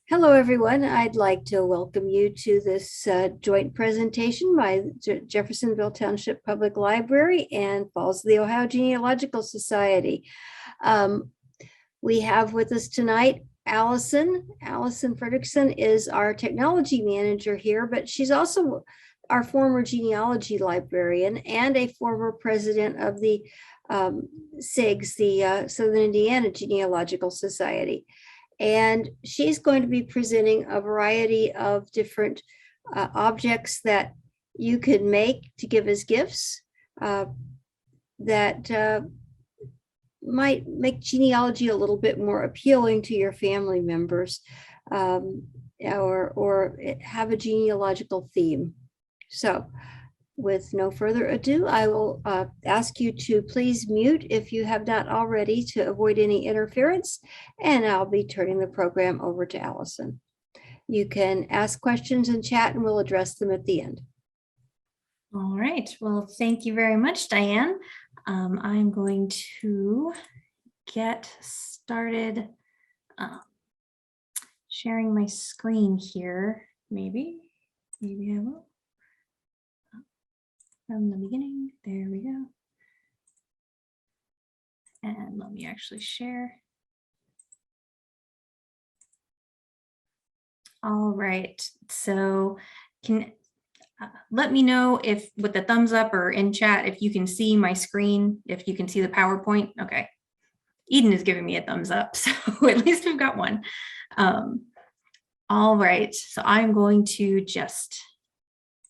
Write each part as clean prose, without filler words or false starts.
Hello, everyone. I'd like to welcome you to this joint presentation by Jeffersonville Township Public Library and Falls of the Ohio Genealogical Society. We have with us tonight Allison. Allison Fredrickson is our technology manager here, but she's also our former genealogy librarian and a former president of the SIGS, the Southern Indiana Genealogical Society. And she's going to be presenting a variety of different objects that you can make to give as gifts that might make genealogy a little bit more appealing to your family members, or have a genealogical theme. So with no further ado, I will ask you to please mute if you have not already to avoid any interference, and I'll be turning the program over to Allison. You can ask questions in chat and we'll address them at the end. All right, well, thank you very much, Diane. I'm going to get started sharing my screen here. Maybe I will. From the beginning, there we go. And let me actually share. All right, so can let me know if with the thumbs up or in chat, if you can see my screen, if you can see the PowerPoint. Okay, Eden is giving me a thumbs up, so at least we've got one. All right, so I'm going to just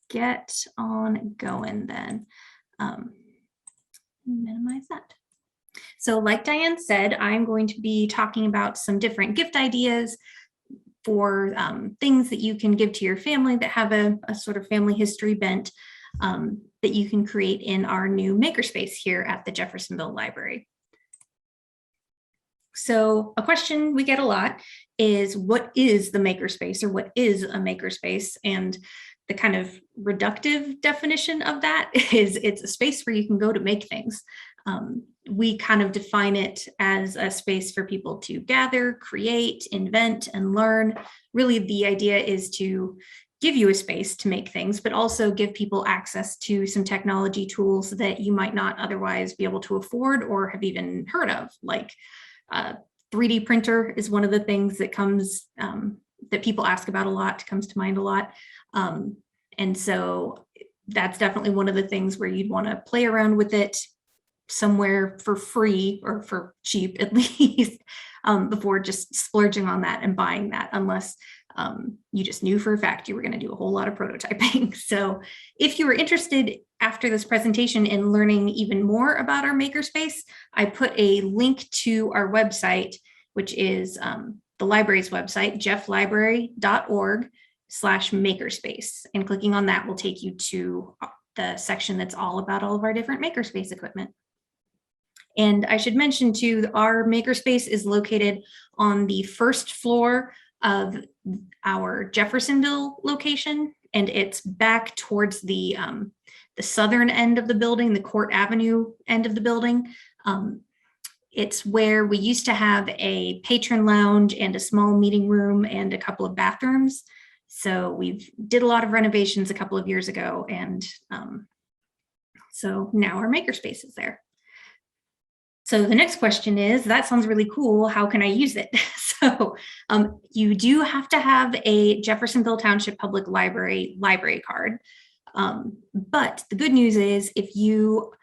get on going then. Minimize that. So like Diane said, I'm going to be talking about some different gift ideas for things that you can give to your family that have a sort of family history bent that you can create in our new Makerspace here at the Jeffersonville Library. So a question we get a lot is, what is the Makerspace, or what is a Makerspace? And the kind of reductive definition of that is it's a space where you can go to make things. We kind of define it as a space for people to gather, create, invent, and learn. Really, the idea is to give you a space to make things, but also give people access to some technology tools that you might not otherwise be able to afford or have even heard of. Like 3D printer is one of the things that comes, that people ask about a lot, comes to mind a lot. And so that's definitely one of the things where you'd want to play around with it somewhere for free, or for cheap at least, before just splurging on that and buying that, unless you just knew for a fact you were going to do a whole lot of prototyping. So if you were interested after this presentation in learning even more about our Makerspace, I put a link to our website, which is the library's website, jefflibrary.org/Makerspace. And clicking on that will take you to the section that's all about all of our different Makerspace equipment. And I should mention too, our Makerspace is located on the first floor of our Jeffersonville location, and it's back towards the southern end of the building, the Court Avenue end of the building. It's where we used to have a patron lounge and a small meeting room and a couple of bathrooms. So we did a lot of renovations a couple of years ago, and so now our Makerspace is there. So the next question is, that sounds really cool, how can I use it? So you do have to have a Jeffersonville Township Public Library card. But the good news is, if you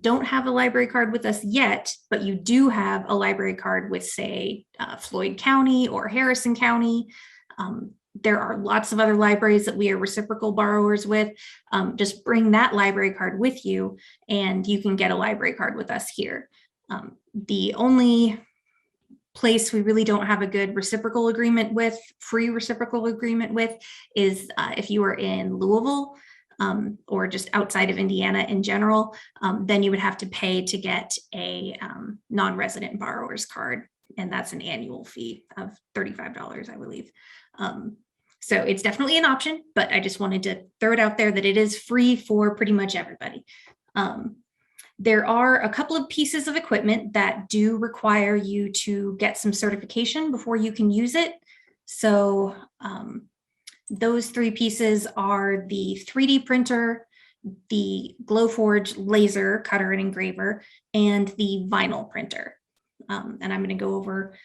don't have a library card with us yet, but you do have a library card with, say, Floyd County or Harrison County, there are lots of other libraries that we are reciprocal borrowers with. Just bring that library card with you and you can get a library card with us here. The only place we really don't have a good reciprocal agreement with, free reciprocal agreement with, is if you are in Louisville, or just outside of Indiana in general, then you would have to pay to get a non-resident borrower's card. And that's an annual fee of $35, I believe. So it's definitely an option, but I just wanted to throw it out there that it is free for pretty much everybody. There are a couple of pieces of equipment that do require you to get some certification before you can use it. So those three pieces are the 3D printer, the GLOWFORGE laser cutter and engraver, and the vinyl printer. And I'm going to go over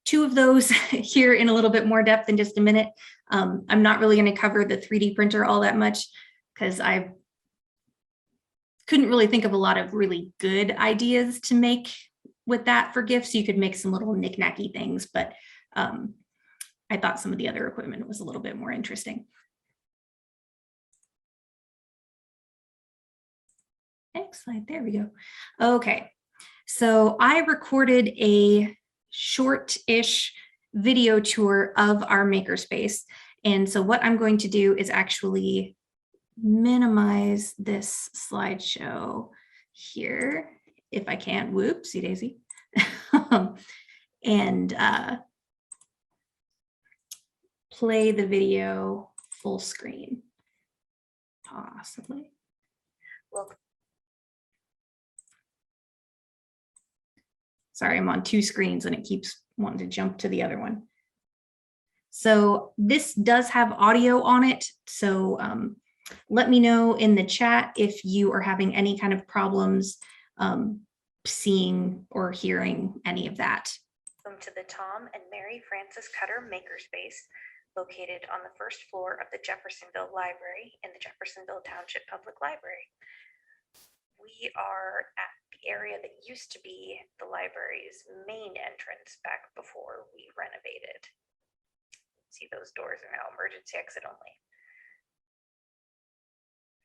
two of those here in a little bit more depth in just a minute. I'm not really going to cover the 3D printer all that much because I couldn't really think of a lot of really good ideas to make with that for gifts. You could make some little knick-knacky things, but I thought some of the other equipment was a little bit more interesting. Next slide, there we go. Okay, so I recorded a short-ish video tour of our Makerspace. And so what I'm going to do is actually minimize this slideshow here, if I can. Whoopsie daisy. And play the video full screen, possibly. Well, sorry, I'm on two screens and it keeps wanting to jump to the other one. So this does have audio on it. So let me know in the chat if you are having any kind of problems seeing or hearing any of that. Welcome to the Tom and Mary Frances Cutter Makerspace, located on the first floor of the Jeffersonville Library in the Jeffersonville Township Public Library. We are at the area that used to be the library's main entrance back before we renovated. See, those doors are now emergency exit only.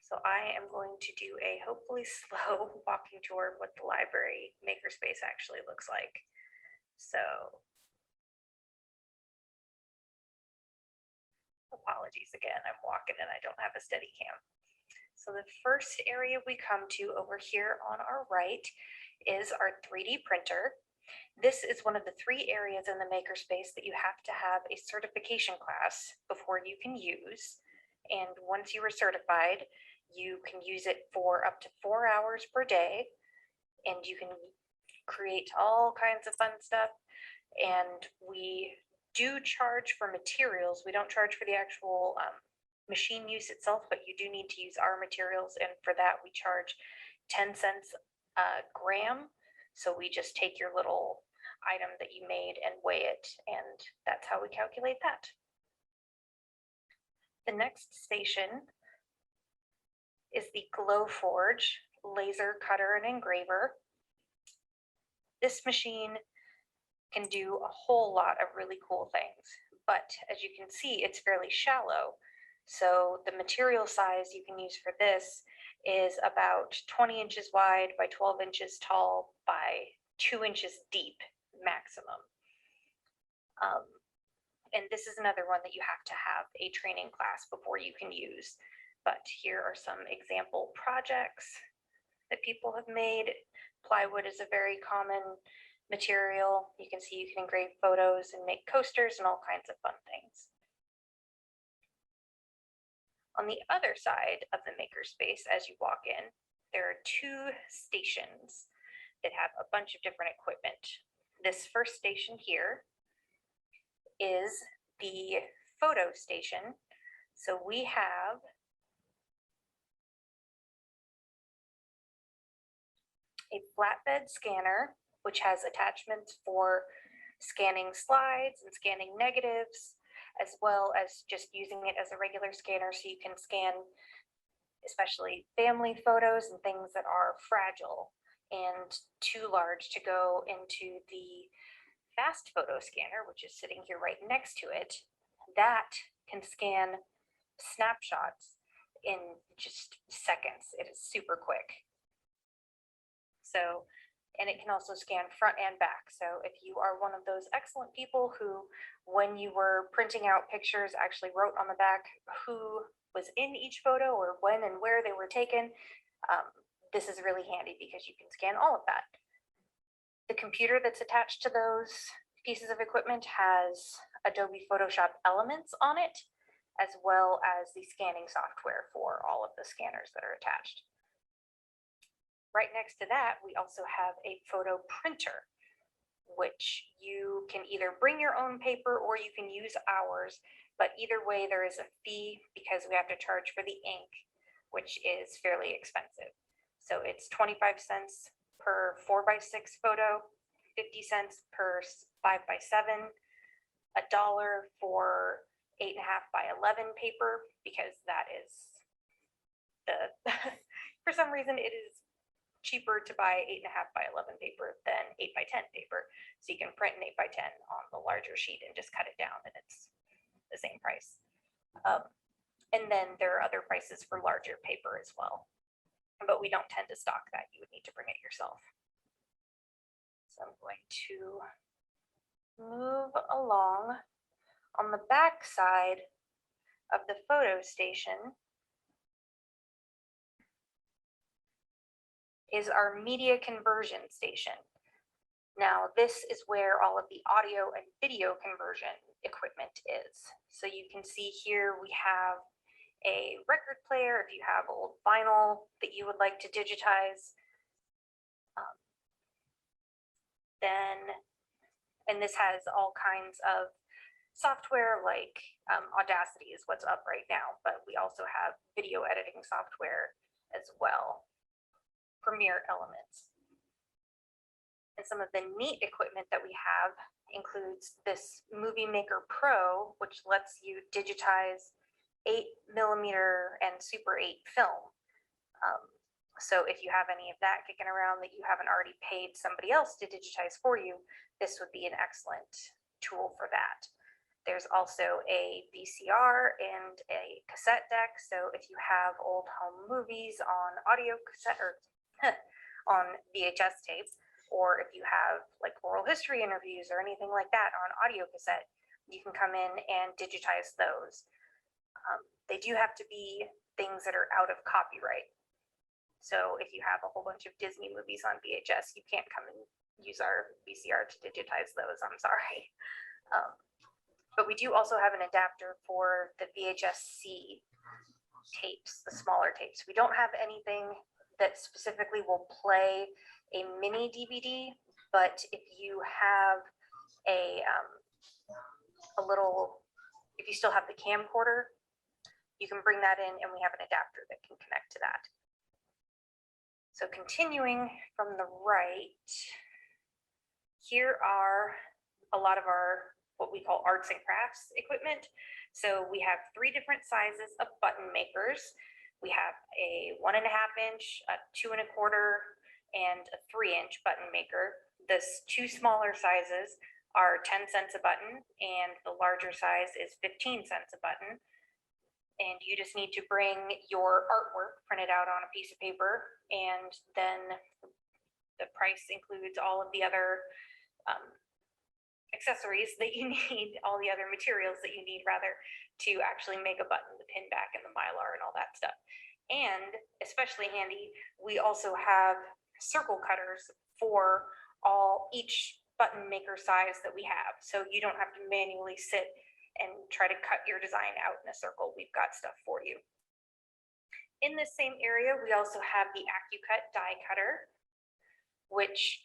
So I am going to do a hopefully slow walking tour of what the library Makerspace actually looks like. So apologies again, I'm walking and I don't have a steady cam. So the first area we come to over here on our right is our 3D printer. This is one of the three areas in the Makerspace that you have to have a certification class before you can use. And once you are certified, you can use it for up to 4 hours per day, and you can create all kinds of fun stuff. And we do charge for materials. We don't charge for the actual machine use itself, but you do need to use our materials, and for that we charge 10 cents a gram. So we just take your little item that you made and weigh it, and that's how we calculate that. The next station is the GLOWFORGE laser cutter and engraver. This machine can do a whole lot of really cool things, but as you can see, it's fairly shallow. So the material size you can use for this is about 20 inches wide by 12 inches tall by 2 inches deep maximum. And this is another one that you have to have a training class before you can use. But here are some example projects that people have made. Plywood is a very common material. You can see you can engrave photos and make coasters and all kinds of fun things. On the other side of the Makerspace, as you walk in, there are two stations that have a bunch of different equipment. This first station here is the photo station. So we have a flatbed scanner, which has attachments for scanning slides and scanning negatives, as well as just using it as a regular scanner so you can scan especially family photos and things that are fragile and too large to go into the fast photo scanner, which is sitting here right next to it. That can scan snapshots in just seconds. It is super quick. So, and it can also scan front and back. So if you are one of those excellent people who, when you were printing out pictures, actually wrote on the back who was in each photo or when and where they were taken, this is really handy because you can scan all of that. The computer that's attached to those pieces of equipment has Adobe Photoshop Elements on it, as well as the scanning software for all of the scanners that are attached. Right next to that, we also have a photo printer. which you can either bring your own paper or you can use ours. But either way, there is a fee because we have to charge for the ink, which is fairly expensive. So it's 25 cents per 4x6 photo, 50 cents per 5x7, $1 for 8.5 by 11 paper, because that is the, for some reason it is cheaper to buy 8.5 by 11 paper than 8 by 10 paper. So you can print an 8 by 10 on the larger sheet and just cut it down and it's the same price. And then there are other prices for larger paper as well, but we don't tend to stock that. You would need to bring it yourself. So I'm going to move along. On the back side of the photo station is our media conversion station. Now, this is where all of the audio and video conversion equipment is. So you can see here we have a record player if you have old vinyl that you would like to digitize. And this has all kinds of software like Audacity is what's up right now, but we also have video editing software as well, Premiere Elements. And some of the neat equipment that we have includes this Movie Maker Pro, which lets you digitize 8mm and Super 8 film. So if you have any of that kicking around that you haven't already paid somebody else to digitize for you, this would be an excellent tool for that. There's also a VCR and a cassette deck. So if you have old home movies on audio cassette or on VHS tapes, or if you have like oral history interviews or anything like that on audio cassette, you can come in and digitize those. They do have to be things that are out of copyright. So if you have a whole bunch of Disney movies on VHS, you can't come and use our VCR to digitize those, I'm sorry. But we do also have an adapter for the VHS-C tapes, the smaller tapes. We don't have anything that specifically will play a mini DVD, but if you have if you still have the camcorder, you can bring that in and we have an adapter that can connect to that. So continuing from the right, here are a lot of our what we call arts and crafts equipment. So we have 3 different sizes of button makers. We have a 1.5 inch, a 2 1/4, and a 3-inch button maker. The 2 smaller sizes are 10 cents a button, and the larger size is 15 cents a button. And you just need to bring your artwork printed out on a piece of paper, and then the price includes all of the other accessories that you need, all the other materials that you need rather, to actually make a button, the pin back and the mylar and all that stuff. And especially handy, we also have circle cutters for each button maker size that we have. So you don't have to manually sit and try to cut your design out in a circle. We've got stuff for you. In this same area, we also have the AccuCut die cutter, which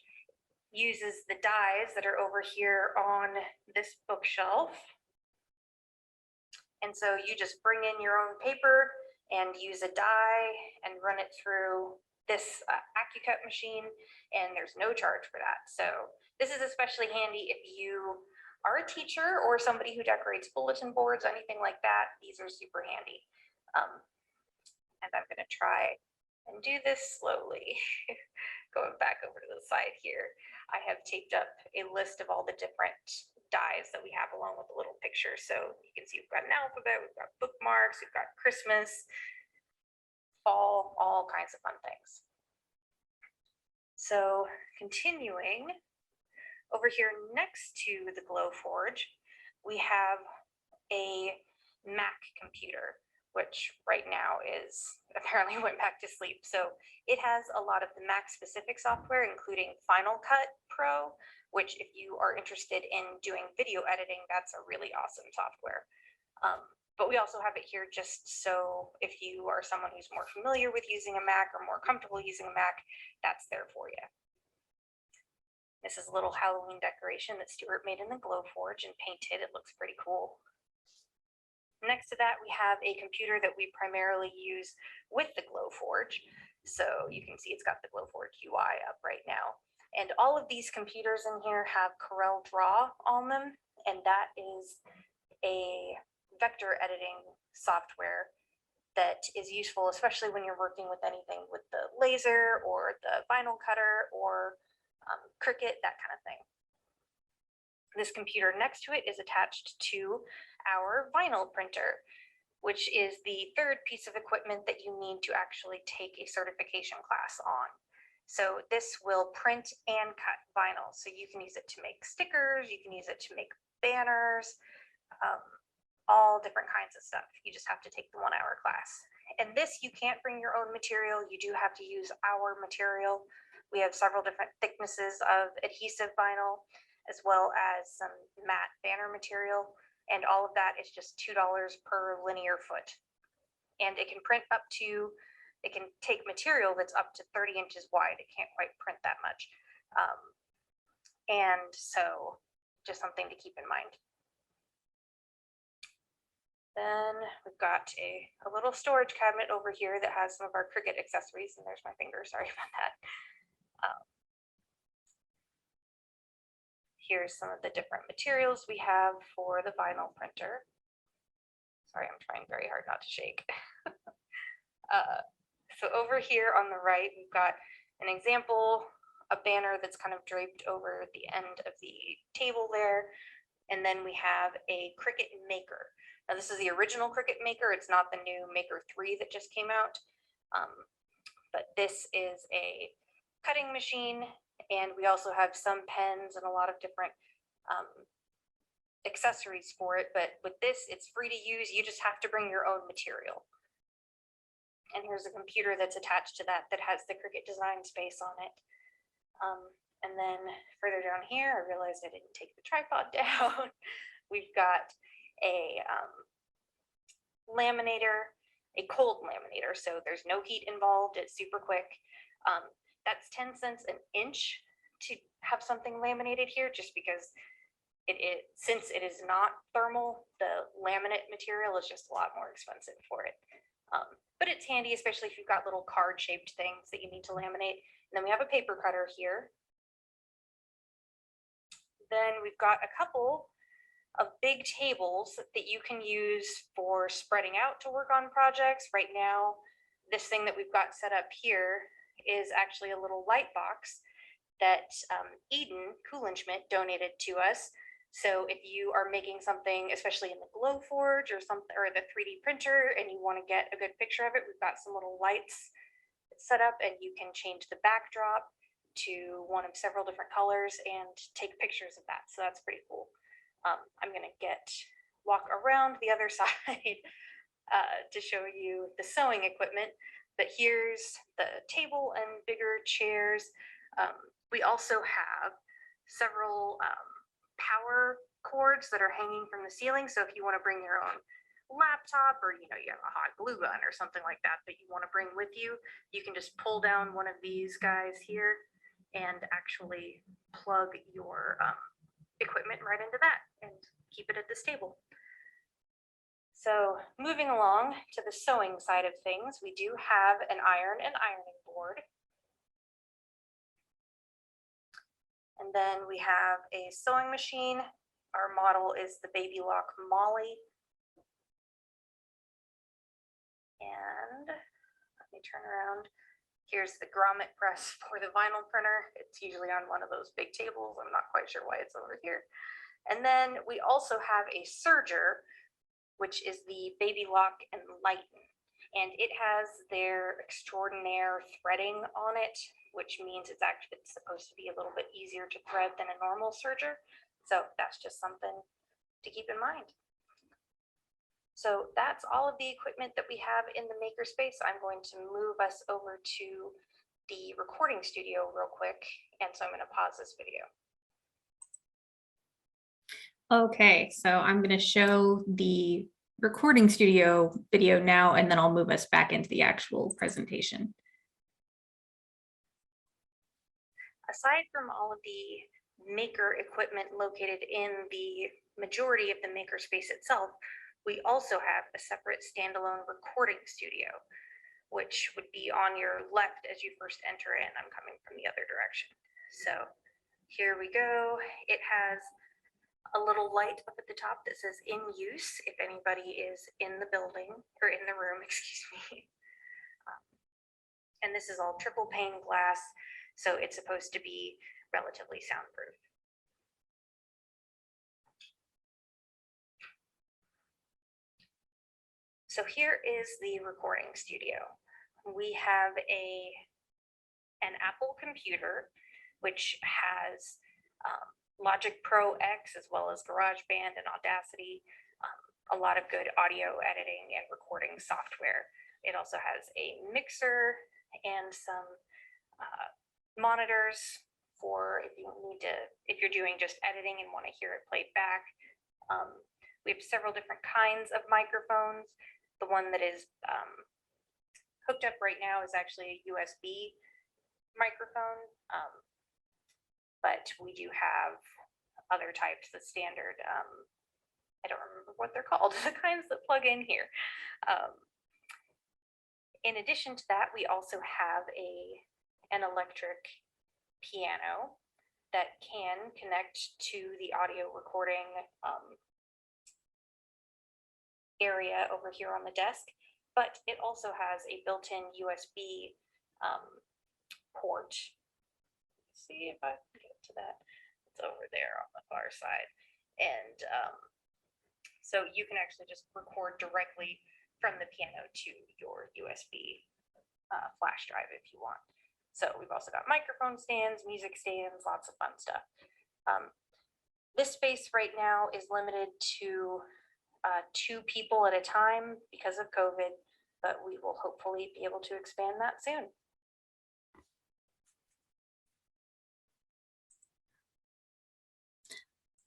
uses the dies that are over here on this bookshelf. And so you just bring in your own paper and use a die and run it through this AccuCut machine, and there's no charge for that. So this is especially handy if you are a teacher or somebody who decorates bulletin boards, anything like that. These are super handy. And I'm going to try and do this slowly. Going back over to the side here, I have taped up a list of all the different dies that we have along with the little picture. So you can see we've got an alphabet, we've got bookmarks, we've got Christmas, fall, all kinds of fun things. So continuing, over here next to the GLOWFORGE, we have a Mac computer, which right now is apparently went back to sleep. So it has a lot of the Mac specific software, including Final Cut Pro, which if you are interested in doing video editing, that's a really awesome software. But we also have it here just so if you are someone who's more familiar with using a Mac or more comfortable using a Mac, that's there for you. This is a little Halloween decoration that Stuart made in the GLOWFORGE and painted. It looks pretty cool. Next to that, we have a computer that we primarily use with the GLOWFORGE. So you can see it's got the GLOWFORGE UI up right now. And all of these computers in here have Corel Draw on them, and that is a vector editing software that is useful, especially when you're working with anything with the laser or the vinyl cutter or Cricut, that kind of thing. This computer next to it is attached to our vinyl printer, which is the third piece of equipment that you need to actually take a certification class on. So this will print and cut vinyl. So you can use it to make stickers, you can use it to make banners, all different kinds of stuff. You just have to take the 1 hour class. And this, you can't bring your own material. You do have to use our material. We have several different thicknesses of adhesive vinyl, as well as some matte banner material. And all of that is just $2 per linear foot. And it can print up to, it can take material that's up to 30 inches wide. It can't quite print that much. And so just something to keep in mind. Then we've got a little storage cabinet over here that has some of our Cricut accessories, and there's my finger, sorry about that. Here's some of the different materials we have for the vinyl printer. Sorry, I'm trying very hard not to shake. So over here on the right, we've got an example, a banner that's kind of draped over the end of the table there. And then we have a Cricut Maker. Now this is the original Cricut Maker. It's not the new Maker 3 that just came out. But this is a cutting machine, and we also have some pens and a lot of different accessories for it. But with this, it's free to use. You just have to bring your own material. And here's a computer that's attached to that has the Cricut design space on it. And then further down here, I realized I didn't take the tripod down. We've got a laminator, a cold laminator. So there's no heat involved. It's super quick. That's 10 cents an inch to have something laminated here, just because since it is not thermal, the laminate material is just a lot more expensive for it. But it's handy, especially if you've got little card-shaped things that you need to laminate. And then we have a paper cutter here. Then we've got a couple of big tables that you can use for spreading out to work on projects. Right now, this thing that we've got set up here is actually a little light box that Eden Kuhlenschmidt donated to us. So if you are making something, especially in the GLOWFORGE or something, or the 3D printer, and you want to get a good picture of it, we've got some little lights set up, and you can change the backdrop to one of several different colors and take pictures of that. So that's pretty cool. I'm gonna walk around the other side to show you the sewing equipment. But here's the table and bigger chairs. We also have several power cords that are hanging from the ceiling. So if you want to bring your own laptop, or you have a hot glue gun or something like that you want to bring with you, you can just pull down one of these guys here and actually plug your equipment right into that and keep it at this table. So moving along to the sewing side of things, we do have an iron and ironing board. And then we have a sewing machine. Our model is the Baby Lock Molly. And let me turn around. Here's the grommet press for the vinyl printer. It's usually on one of those big tables. I'm not quite sure why it's over here. And then we also have a SERGER, which is the Baby Lock and Lighten. And it has their extraordinaire threading on it, which means it's supposed to be a little bit easier to thread than a normal serger. So that's just something to keep in mind. So that's all of the equipment that we have in the Makerspace. I'm going to move us over to the recording studio real quick. And so I'm going to pause this video. Okay, so I'm going to show the recording studio video now, and then I'll move us back into the actual presentation. Aside from all of the maker equipment located in the majority of the makerspace itself, we also have a separate standalone recording studio, which would be on your left as you first enter in. I'm coming from the other direction. So here we go. It has a little light up at the top that says in use if anybody is in the building or in the room, excuse me. And this is all triple pane glass, so it's supposed to be relatively soundproof. So here is the recording studio. We have an Apple computer, which has Logic Pro X, as well as GarageBand and Audacity, a lot of good audio editing and recording software. It also has a mixer and some monitors for if you're doing just editing and want to hear it played back. We have several different kinds of microphones. The one that is hooked up right now is actually a USB microphone, but we do have other types, the standard, I don't remember what they're called, the kinds that plug in here. In addition to that, we also have an electric piano that can connect to the audio recording area over here on the desk, but it also has a built-in USB port. Let's see if I can get to that. It's over there on the far side. And so you can actually just record directly from the piano to your USB flash drive if you want. So we've also got microphone stands, music stands, lots of fun stuff. This space right now is limited to 2 people at a time because of COVID, but we will hopefully be able to expand that soon.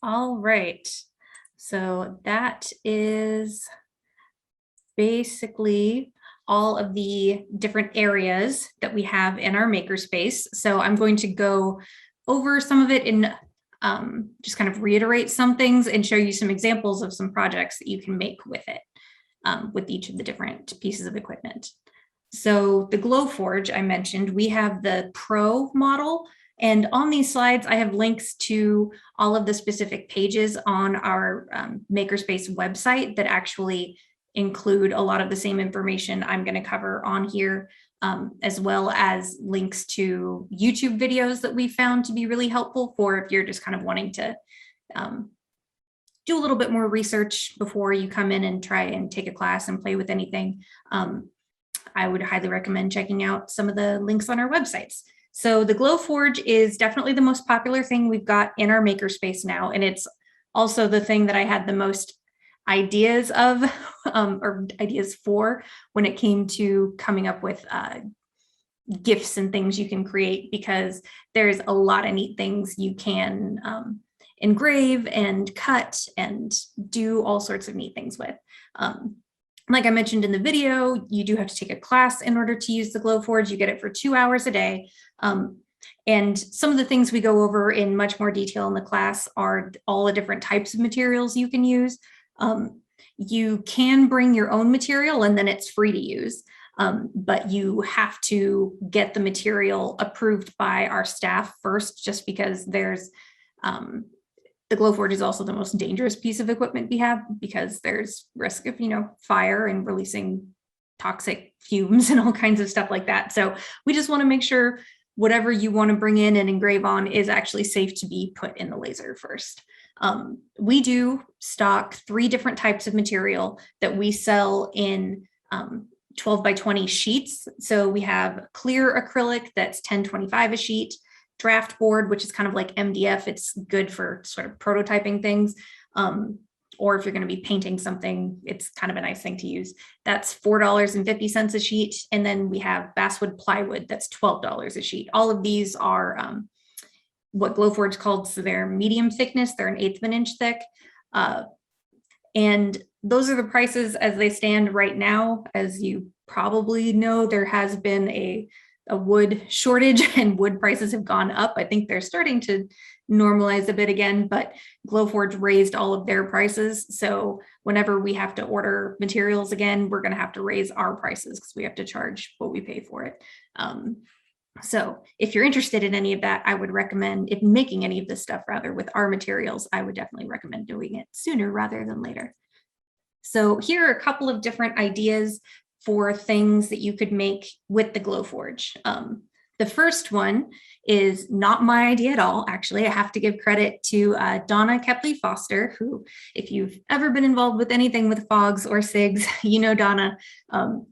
All right, so that is basically all of the different areas that we have in our makerspace. So I'm going to go over some of it and just kind of reiterate some things and show you some examples of some projects that you can make with it, with each of the different pieces of equipment. So the GLOWFORGE I mentioned, we have the Pro model, and on these slides I have links to all of the specific pages on our Makerspace website that actually include a lot of the same information I'm going to cover on here, as well as links to YouTube videos that we found to be really helpful for if you're just kind of wanting to do a little bit more research before you come in and try and take a class and play with anything. I would highly recommend checking out some of the links on our websites. So the GLOWFORGE is definitely the most popular thing we've got in our makerspace now, and it's also the thing that I had the most ideas of or ideas for when it came to coming up with gifts and things you can create, because there's a lot of neat things you can engrave and cut and do all sorts of neat things with. Like I mentioned in the video, you do have to take a class in order to use the GLOWFORGE. You get it for 2 hours a day. And some of the things we go over in much more detail in the class are all the different types of materials you can use. You can bring your own material and then it's free to use, but you have to get the material approved by our staff first, just because there's the GLOWFORGE is also the most dangerous piece of equipment we have, because there's risk of, fire and releasing toxic fumes and all kinds of stuff like that. So we just want to make sure whatever you want to bring in and engrave on is actually safe to be put in the laser first. We do stock 3 different types of material that we sell in 12 by 20 sheets. So we have clear acrylic that's $10.25 a sheet, draft board, which is kind of like MDF. It's good for sort of prototyping things. Or if you're going to be painting something, it's kind of a nice thing to use. That's $4.50 a sheet. And then we have basswood plywood that's $12 a sheet. All of these are what GLOWFORGE called, so they're medium thickness. They're 1/8 of an inch thick. And those are the prices as they stand right now. As you probably know, there has been a a wood shortage and wood prices have gone up. I think they're starting to normalize a bit again, but GLOWFORGE raised all of their prices. So whenever we have to order materials again, we're going to have to raise our prices because we have to charge what we pay for it. So if you're interested in any of that, I would recommend, if making any of this stuff rather with our materials, I would definitely recommend doing it sooner rather than later. So here are a couple of different ideas for things that you could make with the GLOWFORGE. The first one is not my idea at all. Actually, I have to give credit to Donna Kepley Foster, who, if you've ever been involved with anything with fogs or SIGs, you know Donna.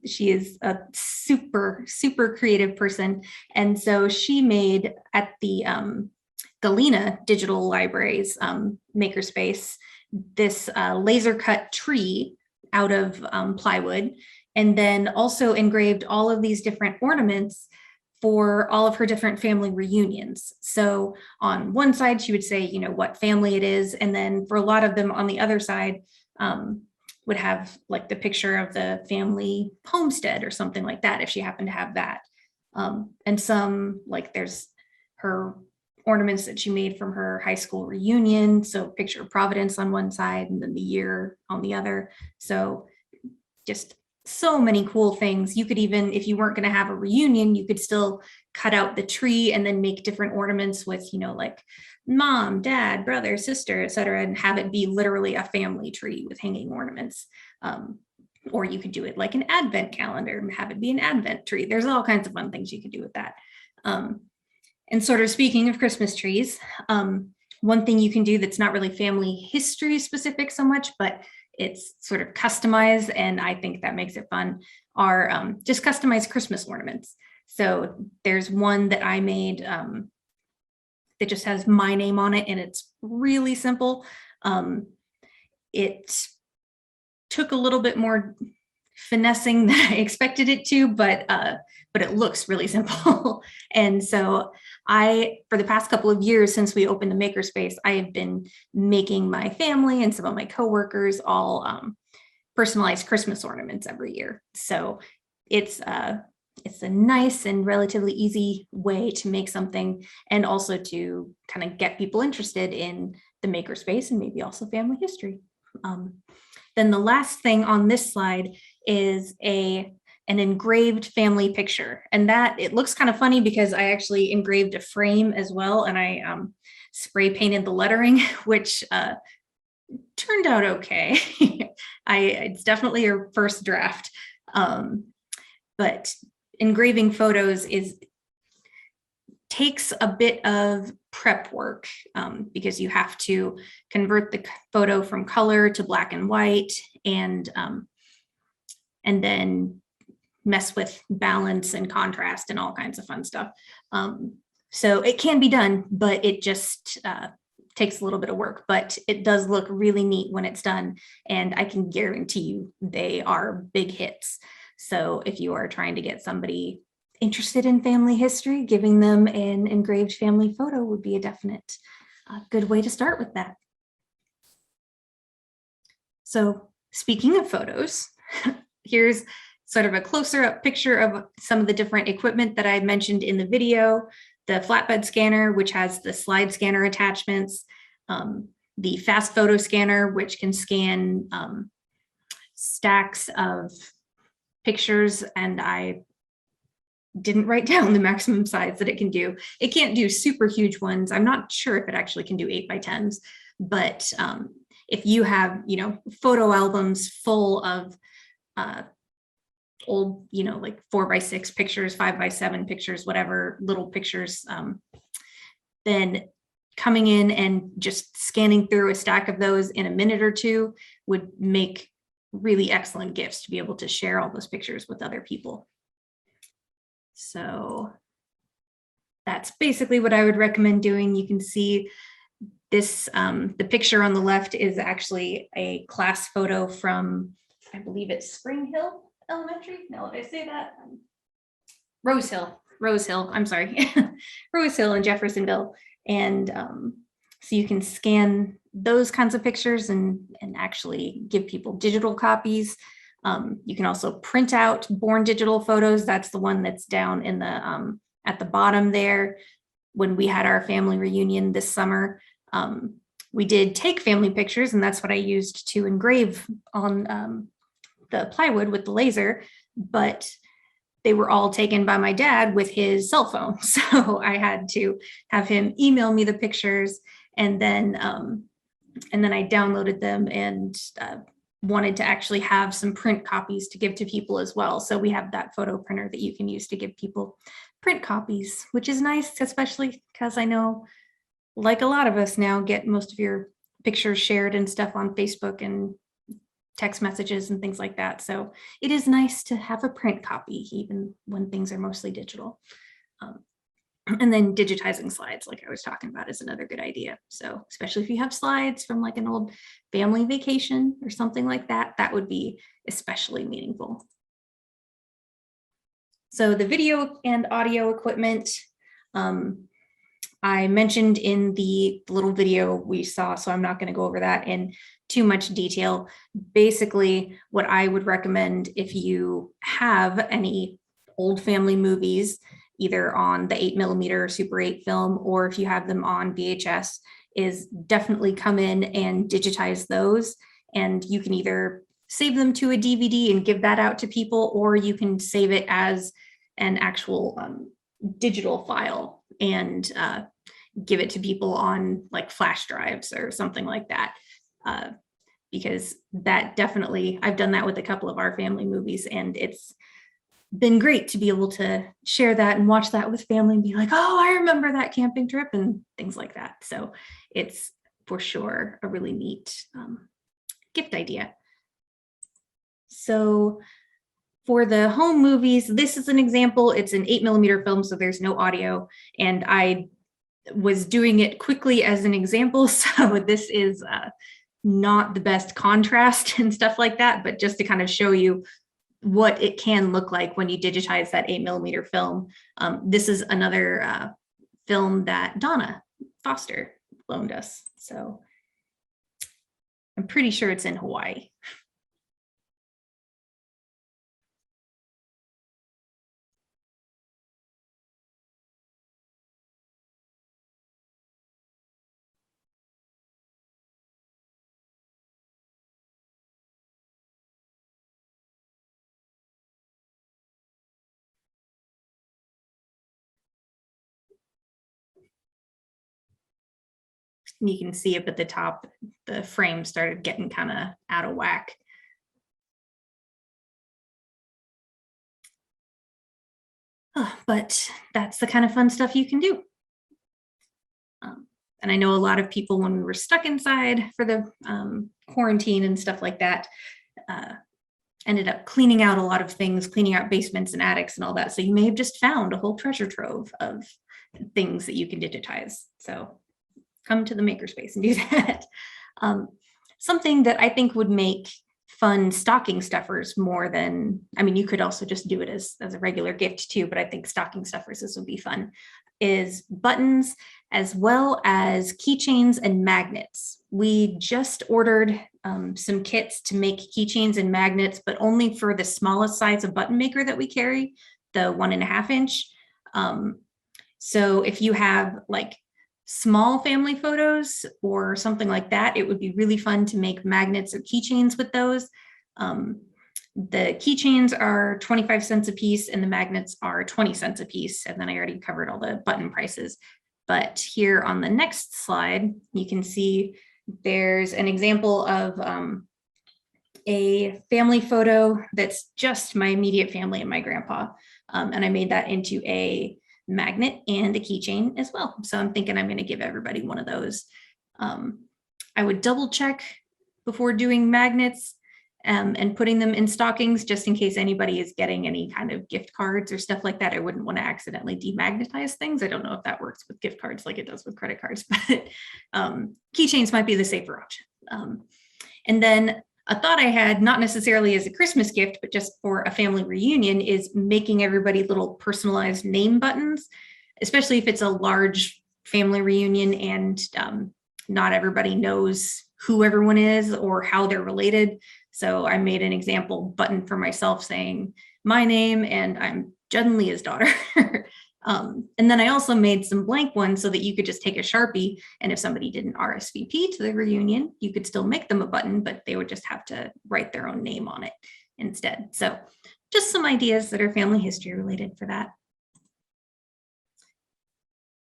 She is a super, super creative person. And so she made at the Galena Digital Library's Makerspace this laser cut tree out of plywood, and then also engraved all of these different ornaments for all of her different family reunions. So on one side, she would say, you know, what family it is. And then for a lot of them on the other side, would have like the picture of the family homestead or something like that, if she happened to have that. And some, like there's her ornaments that she made from her high school reunion. So picture of Providence on one side and then the year on the other. So just so many cool things. You could even, if you weren't going to have a reunion, you could still cut out the tree and then make different ornaments with, you know, like mom, dad, brother, sister, etc., and have it be literally a family tree with hanging ornaments. Or you could do it like an advent calendar and have it be an advent tree. There's all kinds of fun things you could do with that. And sort of speaking of Christmas trees, one thing you can do that's not really family history specific so much, but it's sort of customized, and I think that makes it fun, are just customized Christmas ornaments. So there's one that I made that just has my name on it, and it's really simple. It took a little bit more finessing than I expected it to, but it looks really simple. And so for the past couple of years since we opened the Makerspace, I have been making my family and some of my coworkers all personalized Christmas ornaments every year. So it's a nice and relatively easy way to make something, and also to kind of get people interested in the Makerspace and maybe also family history. Then the last thing on this slide is an engraved family picture. And that, it looks kind of funny because I actually engraved a frame as well, and I spray painted the lettering, which turned out okay. It's definitely a first draft. But engraving photos takes a bit of prep work because you have to convert the photo from color to black and white, and then mess with balance and contrast and all kinds of fun stuff. So it can be done, but it just takes a little bit of work, but it does look really neat when it's done. And I can guarantee you they are big hits. So if you are trying to get somebody interested in family history, giving them an engraved family photo would be a definite good way to start with that. So speaking of photos, here's sort of a closer up picture of some of the different equipment that I mentioned in the video. The flatbed scanner, which has the slide scanner attachments, the fast photo scanner, which can scan stacks of pictures, and I didn't write down the maximum size that it can do. It can't do super huge ones. I'm not sure if it actually can do 8x10s, but if you have, you know, photo albums full of old, you know, like 4x6 pictures, 5x7 pictures, whatever little pictures, then coming in and just scanning through a stack of those in a minute or two would make really excellent gifts to be able to share all those pictures with other people. So that's basically what I would recommend doing. You can see this, the picture on the left is actually a class photo from, I believe it's Spring Hill Elementary. Now, did I say that? Rose Hill, I'm sorry. Rose Hill in Jeffersonville. And so you can scan those kinds of pictures and actually give people digital copies. You can also print out Born Digital photos. That's the one that's down in the at the bottom there. When we had our family reunion this summer, we did take family pictures, and that's what I used to engrave on the plywood with the laser, but they were all taken by my dad with his cell phone. So I had to have him email me the pictures, and then I downloaded them and wanted to actually have some print copies to give to people as well. So we have that photo printer that you can use to give people print copies, which is nice, especially because I know, like a lot of us now, get most of your pictures shared and stuff on Facebook and text messages and things like that. So it is nice to have a print copy, even when things are mostly digital. And then digitizing slides, like I was talking about, is another good idea. So especially if you have slides from like an old family vacation or something like that, that would be especially meaningful. So the video and audio equipment, I mentioned in the little video we saw, so I'm not going to go over that in too much detail. Basically, what I would recommend if you have any old family movies, either on the 8mm Super 8 film, or if you have them on VHS, is definitely come in and digitize those. And you can either save them to a DVD and give that out to people, or you can save it as an actual digital file and give it to people on like flash drives or something like that. Because that definitely, I've done that with a couple of our family movies, and it's been great to be able to share that and watch that with family and be like, oh, I remember that camping trip and things like that. So it's for sure a really neat gift idea. So for the home movies, this is an example. It's an 8mm film, so there's no audio, and I was doing it quickly as an example. So this is not the best contrast and stuff like that, but just to kind of show you what it can look like when you digitize that 8mm film. This is another film that Donna Foster loaned us. So I'm pretty sure it's in Hawaii. And you can see up at the top, the frame started getting kind of out of whack. But that's the kind of fun stuff you can do. And I know a lot of people, when we were stuck inside for the quarantine and stuff like that, ended up cleaning out a lot of things, cleaning out basements and attics and all that. So you may have just found a whole treasure trove of things that you can digitize. So come to the Makerspace and do that. Something that I think would make fun stocking stuffers more than, I mean, you could also just do it as a regular gift too, but I think stocking stuffers, this would be fun, is buttons as well as keychains and magnets. We just ordered some kits to make keychains and magnets, but only for the smallest size of button maker that we carry, the 1.5 inch. So if you have like small family photos or something like that, it would be really fun to make magnets or keychains with those. The keychains are 25 cents a piece and the magnets are 20 cents a piece. And then I already covered all the button prices. But here on the next slide, you can see there's an example of a family photo that's just my immediate family and my grandpa. And I made that into a magnet and a keychain as well. So I'm thinking I'm going to give everybody one of those. I would double check before doing magnets and putting them in stockings, just in case anybody is getting any kind of gift cards or stuff like that. I wouldn't want to accidentally demagnetize things. I don't know if that works with gift cards like it does with credit cards, but keychains might be the safer option. And then a thought I had, not necessarily as a Christmas gift, but just for a family reunion, is making everybody little personalized name buttons, especially if it's a large family reunion and not everybody knows who everyone is or how they're related. So I made an example button for myself saying my name and I'm Judd and Leah's daughter. And then I also made some blank ones so that you could just take a Sharpie, and if somebody didn't RSVP to the reunion, you could still make them a button, but they would just have to write their own name on it instead. So just some ideas that are family history related for that.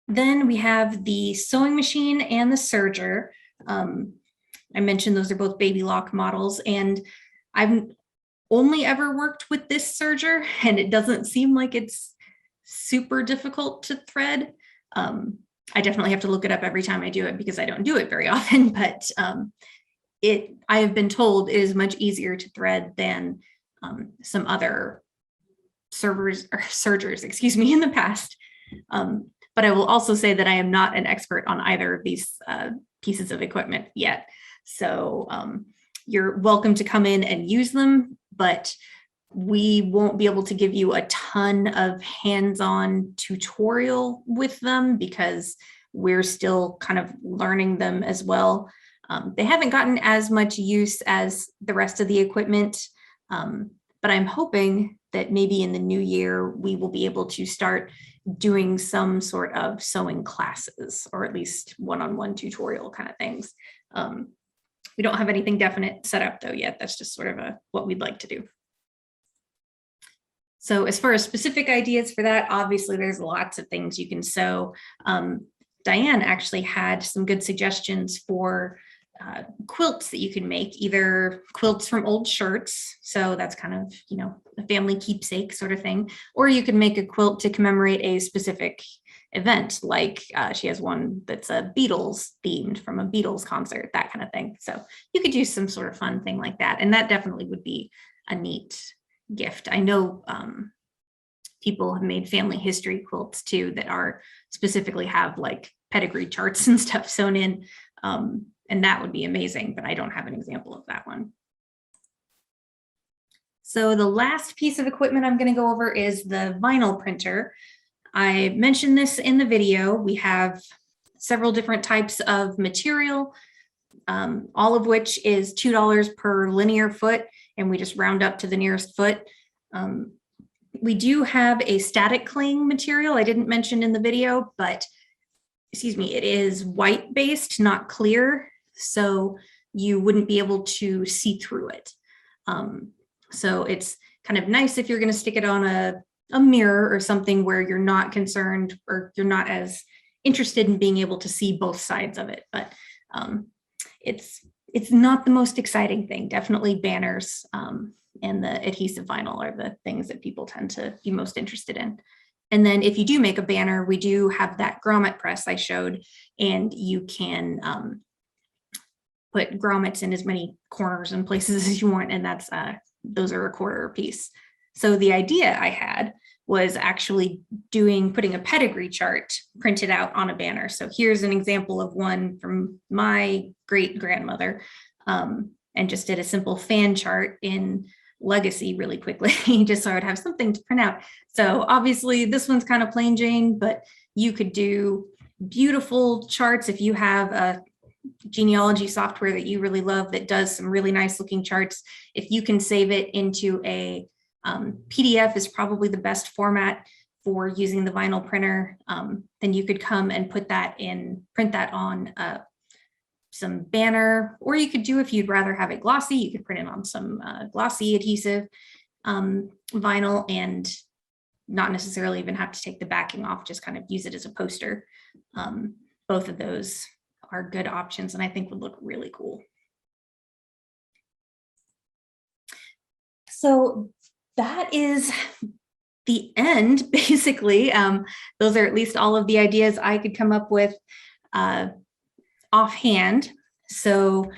Then we have the sewing machine and the serger. I mentioned those are both baby lock models, and I've only ever worked with this serger, and it doesn't seem like it's super difficult to thread. I definitely have to look it up every time I do it because I don't do it very often, but I have been told it is much easier to thread than some other sergers, excuse me, in the past. But I will also say that I am not an expert on either of these pieces of equipment yet. So you're welcome to come in and use them, but we won't be able to give you a ton of hands-on tutorial with them because we're still kind of learning them as well. They haven't gotten as much use as the rest of the equipment, but I'm hoping that maybe in the new year, we will be able to start doing some sort of sewing classes, or at least one-on-one tutorial kind of things. We don't have anything definite set up though yet. That's just sort of what we'd like to do. So as far as specific ideas for that, obviously there's lots of things you can sew. Diane actually had some good suggestions for quilts that you can make, either quilts from old shirts. So that's kind of, you know, a family keepsake sort of thing, or you can make a quilt to commemorate a specific event. Like she has one that's a Beatles themed from a Beatles concert, that kind of thing. So you could do some sort of fun thing like that. And that definitely would be a neat gift. I know people have made family history quilts too that are specifically have like pedigree charts and stuff sewn in. And that would be amazing, but I don't have an example of that one. So the last piece of equipment I'm going to go over is the vinyl printer. I mentioned this in the video. We have several different types of material, all of which is $2 per linear foot, and we just round up to the nearest foot. We do have a static cling material I didn't mention in the video, but excuse me, it is white based, not clear, so you wouldn't be able to see through it. So it's kind of nice if you're going to stick it on a mirror or something where you're not concerned or you're not as interested in being able to see both sides of it. But it's not the most exciting thing. Definitely banners and the adhesive vinyl are the things that people tend to be most interested in. And then if you do make a banner, we do have that grommet press I showed, and you can put grommets in as many corners and places as you want, and that's those are $1/4 a piece. So the idea I had was actually putting a pedigree chart printed out on a banner. So here's an example of one from my great grandmother, and just did a simple fan chart in Legacy really quickly, just so I would have something to print out. So obviously this one's kind of plain Jane, but you could do beautiful charts if you have a genealogy software that you really love that does some really nice looking charts. If you can save it into a PDF is probably the best format for using the vinyl printer, then you could come and print that on some banner, or you could do, if you'd rather have it glossy, you could print it on some glossy adhesive vinyl and not necessarily even have to take the backing off, just kind of use it as a poster. Both of those are good options and I think would look really cool. So that is the end, basically. Those are at least all of the ideas I could come up with offhand. So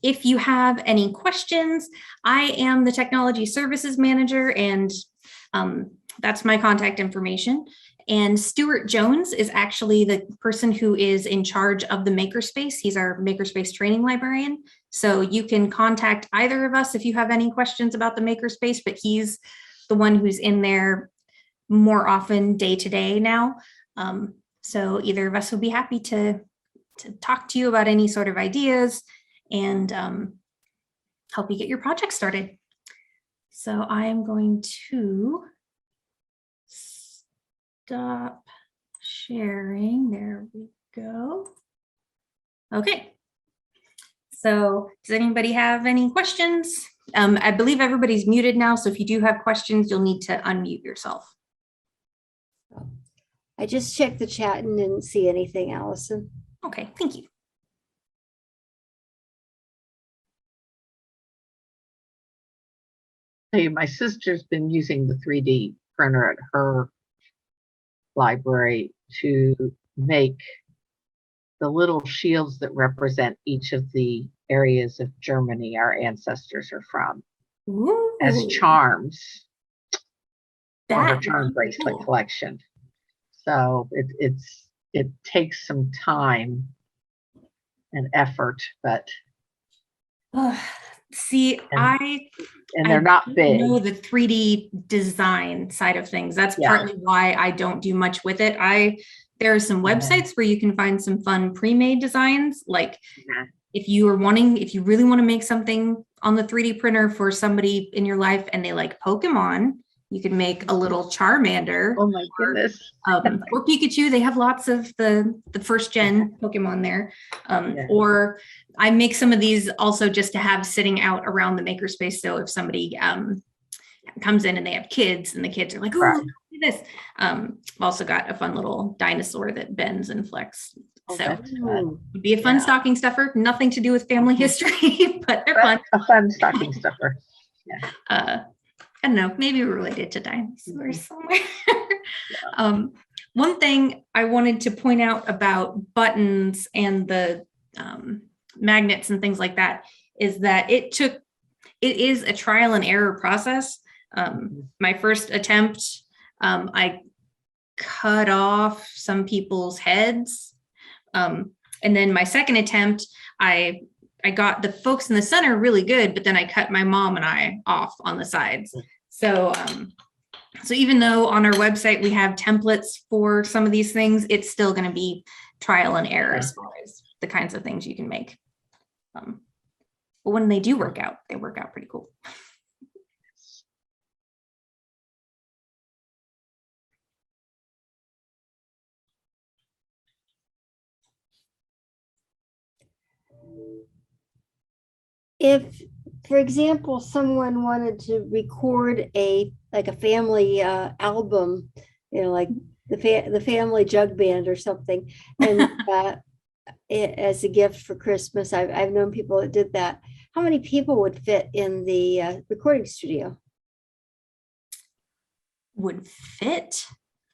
if you have any questions, I am the technology services manager, and that's my contact information. And Stuart Jones is actually the person who is in charge of the Makerspace. He's our Makerspace training librarian. So you can contact either of us if you have any questions about the Makerspace, but he's the one who's in there more often day to day now. So either of us will be happy to talk to you about any sort of ideas. And help you get your project started. So I am going to stop sharing. There we go. Okay. So does anybody have any questions? I believe everybody's muted now. So if you do have questions, you'll need to unmute yourself. I just checked the chat and didn't see anything, Allison. Okay, thank you. Hey, my sister's been using the 3D printer at her library to make the little shields that represent each of the areas of Germany our ancestors are from as Ooh, charms for her that is charm bracelet cool. collection. So it takes some time and effort, but See, and I they're not big. know the 3D design side of things. That's Yeah. partly why I don't do much with it. There are some websites where you can find some fun pre-made designs. Like Yeah. if you really want to make something on the 3D printer for somebody in your life and they like Pokemon, you can make a little Charmander. Oh my goodness. Or Pikachu. They have lots of the first gen Pokemon there. Yeah. Or I make some of these also just to have sitting out around the makerspace. So if somebody comes in and they have kids and the kids are like, oh, Right. look at this. I've also got a fun little dinosaur that bends and flex. Oh, So that's fun. it'd be a fun Yeah. stocking stuffer. Nothing to do with family history, but they're fun. A fun stocking stuffer. I don't know, maybe related to dinosaurs somewhere. One thing I wanted to point out about buttons and the magnets and things like that is that it is a trial and error process. My first attempt, I cut off some people's heads. And then my second attempt, I got the folks in the center really good, but then I cut my mom and I off on the sides. So even though on our website we have templates for some of these things, it's still going to be trial and error as far as the kinds of things you can make. But when they do work out, they work out pretty cool. If, for example, someone wanted to record a family album, like the family jug band or something, and as a gift for Christmas, I've known people that did that. How many people would fit in the recording studio? Would fit?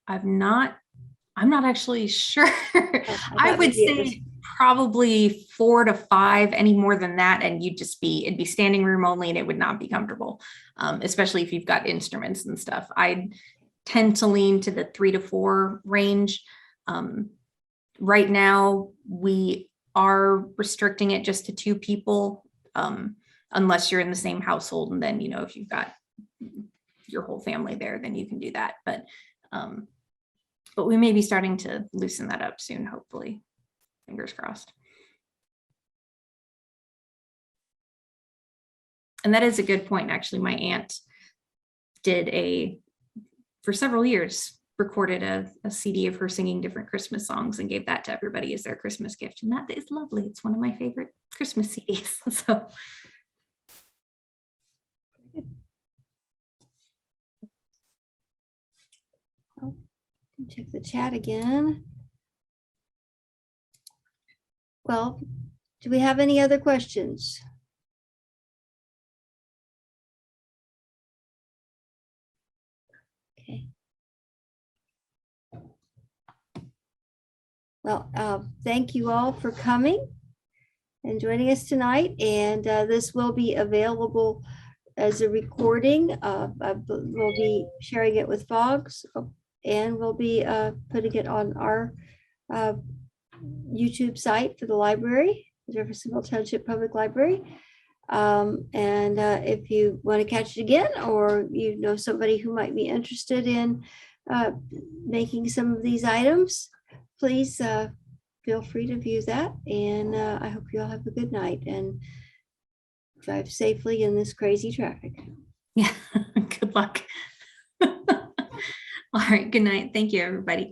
I'm not actually sure. I would say probably 4 to 5, any more than that. And it'd be standing room only and it would not be comfortable. Especially if you've got instruments and stuff. I tend to lean to the 3 to 4 range. Right now we are restricting it just to 2 people, unless you're in the same household. And then, if you've got your whole family there, then you can do that. But we may be starting to loosen that up soon, hopefully. Fingers crossed. And that is a good point. Actually, my aunt for several years, recorded a CD of her singing different Christmas songs and gave that to everybody as their Christmas gift. And that is lovely. It's one of my favorite Christmas CDs. So. Check the chat again. Well, do we have any other questions? Okay. Well, thank you all for coming and joining us tonight. And this will be available as a recording. We'll be sharing it with Fogs, and we'll be putting it on our YouTube site for the library, Jeffersonville Township Public Library. And if you want to catch it again, or somebody who might be interested in making some of these items, please feel free to view that. And I hope you all have a good night. And drive safely in this crazy traffic. Yeah, good luck. All right, good night. Thank you, everybody.